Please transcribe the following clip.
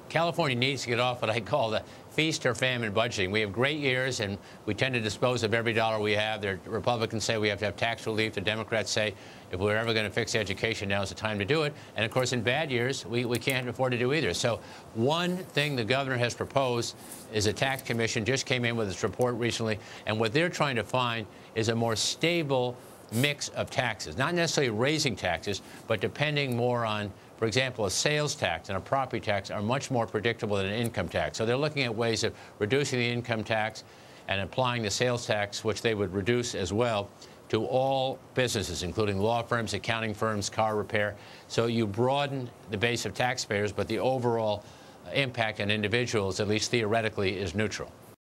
California needs to get off what I call the feast or famine budgeting. We have great years, and we tend to dispose of every dollar we have. The Republicans say we have to have tax relief. The Democrats say if we're ever going to fix education, now is the time to do it. And, of course, in bad years, we can't afford to do either. So one thing the governor has proposed is a tax commission, just came in with its report recently, and what they're trying to find is a more stable mix of taxes, not necessarily raising taxes, but depending more on, for example, a sales tax and a property tax are much more predictable than an income tax. So they're looking at ways of reducing the income tax and applying the sales tax, which they would reduce as well, to all businesses, including law firms, accounting firms, car repair. So you broaden the base of taxpayers, but the overall impact on individuals, at least theoretically, is neutral.